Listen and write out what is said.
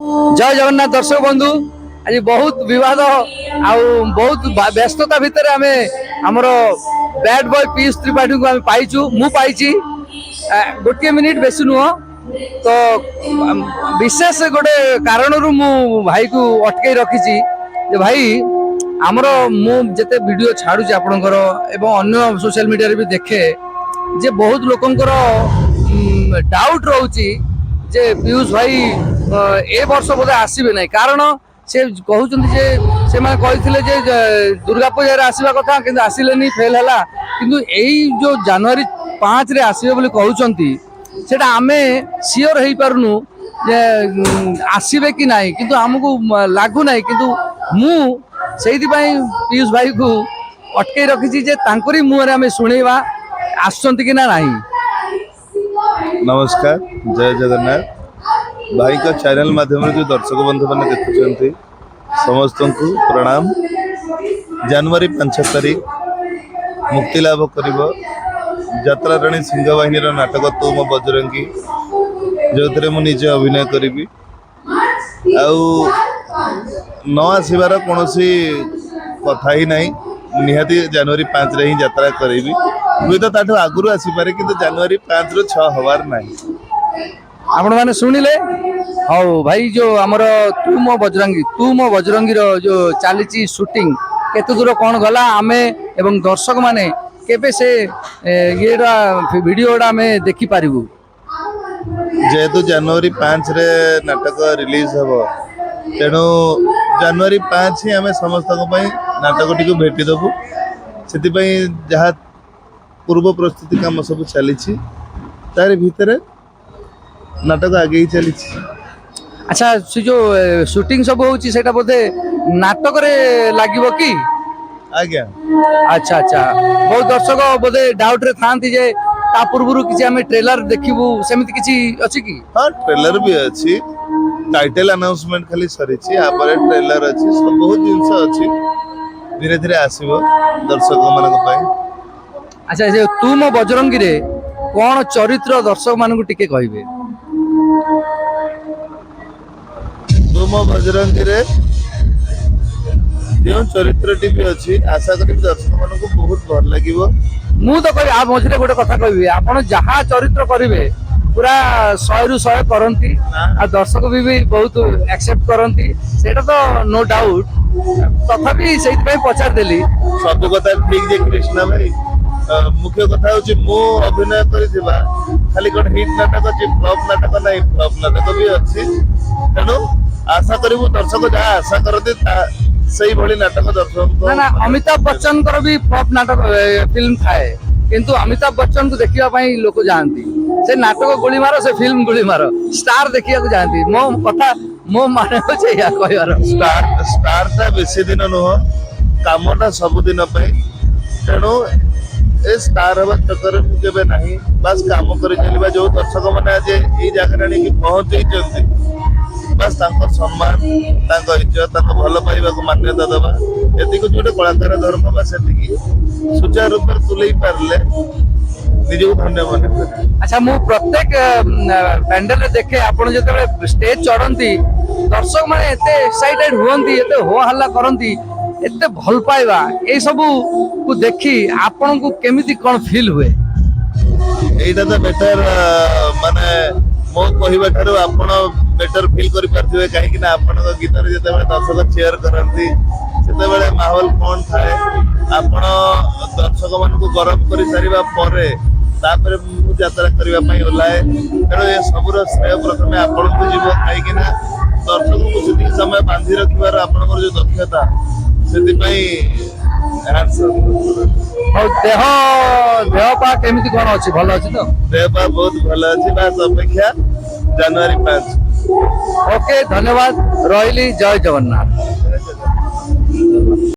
जय जगन्नाथ दर्शक बंधु आज बहुत विवाद आउ बहुत व्यस्तता भितर आम आमर बैड बॉय पीयूष त्रिपाठी को पाइचु मु पाइची गोटे मिनिट बेसी नुह तो विशेष गोटे कारण मु भाई को अटकई रखी भाई आमर मु जिते वीडियो छाड़ुची आपणकर एवं अन्य सोशल मीडिया भी देखे जे बहुत लोकंकर डाउट रोची जे पीयूष भाई ए वर्ष बोधे आसबे ना कारण से कहते से दुर्गा पूजा आसवा कथा कि आसिले फेल है किंतु यही जो जनवरी 5 रे आसबे बोली कहते सेटा आमे सियोर हो पारुनु जे आसबे कि नहीं किंतु हमको लागू ना किंतु मु सेइति पीयूष भाई को अटकई रखी जे तांकरी मुहरे आमे सुनेवा आसुचंती कि ना नहीं। नमस्कार जय जगन्नाथ भाई का चैनल माध्यम जो दर्शक बंधु मैंने देखुं समस्त को प्रणाम। जनवरी 5 तारीख मुक्ति लाभ कर यात्रा राणी सिंहबाहिनी नाटक तू मो बजरंगी जो थे मुझे अभिनय करी न आसबार कौन कथा ही नहीं निहाती जनवरी 5 रे ही यात्रा करी हुए तो ताठू आगुरी आसपे कि जनवरी 5 रु 6 हबार नहीं। आपण मैंने शुणिले हाँ भाई जो आमर तू मो बजरंगी जो चली शूटिंग केते दूर कौन गला आमे एवं दर्शक माने केबे से ये वीडियोटा आमे देखि पारिबु जेहेतु जनवरी 5 रे नाटक रिलीज हबो तेणु जनवरी 5 ही आमे समस्त नाटक टी भेटी देबु से जहाँ पूर्व प्रस्तुति काम सब चली तार भितर नाटक आगे ही चली। अच्छा से जो शूटिंग सब होची सेटा बोधे नाटक रे लागिवो कि आज्ञा अच्छा अच्छा बहुत दर्शक बोधे डाउट रे थांती जे ता पूर्वरु किछि हमें ट्रेलर देखिबु सेमिति किछि अछि कि हां ट्रेलर भी अछि टाइटल अनाउंसमेंट खाली सरीछि आ पर ट्रेलर अछि सब बहुत जिंस अछि धीरे धीरे आसीबो दर्शक मानक पय। अच्छा जे तू मो बजरंगी रे कोन चरित्र दर्शक मानक टिके कहिबे तुम बजरंगी रे जो चरित्र टी भी अच्छी आशा करी दर्शक मान को बहुत भल लगे। मु तो कह आप मझे गोटे कथा कहि आपण जहाँ चरित्र करेंगे पूरा 100 रु 100 करती आ दर्शक भी बहुत एक्सेप्ट करती सेटा तो नो डाउट तथापि से पचार देली सब कथा ठीक जे कृष्णा भाई मुख्य कथा हूँ मु अभिनय कर खाली कौन हिट नाटक अच्छी फ्लॉप नाटक नहीं फ्लॉप नाटक भी अच्छी तेणु आशा करू दर्शक जहाँ आशा करते से नाटक दर्शक ना अमिताभ बच्चन भी फ्लॉप नाटक फिल्म थाए किंतु अमिताभ बच्चन को देखा लोक जाती से नाटक गोली मारो से फिल्म गोली मारो स्टार देखा जाती मो कथा मो मान कहर स्टार टा बेसी दिन नुह कामटा सबुदिन तेणु ए स्टार हवा चक्कर केबे नहीं बस काम कर चलवा जो दर्शक मैंने आज ये जगह आनी पहुंचे बस सम्मान इज्जत भल पाइबा मान्यता दबा ये जो कलाकार धर्म बा से सुचारू रूप तुले पारे निज धन्य मन। अच्छा मु प्रत्येक पैंडल रे देखे आपण जो स्टेज चढ़ती दर्शक माने एते एक्साइटेड हुअंती एते हो हल्ला करंती एते भल पाइबा ए सब को देखी आपण को केमिति कोन फील हुए एटा तो बेटर माने मो कहिबा थारो आपण बेटर फील करि पारथिबे काहे कि ना आपण गीत रे जते दर्शक चेयर करंती सेते बेले माहौल कोन थाए आपण दर्शक मान को गरम करि सारिबा परे तापरे मु यात्रा करबा पई ओलाए तेणु ए सबुर श्रेय प्रथमे आपण को जीव काहे कि ना दर्शक को सेति समय बांधी रखिबार आपण जो दक्षता सेति पई देह देह पा केमिति कोन अछि भल अछि तो देह पा बहुत भल अछि बस अपेक्षा जनवरी 5। ओके धन्यवाद रहिली जय जगन्नाथ।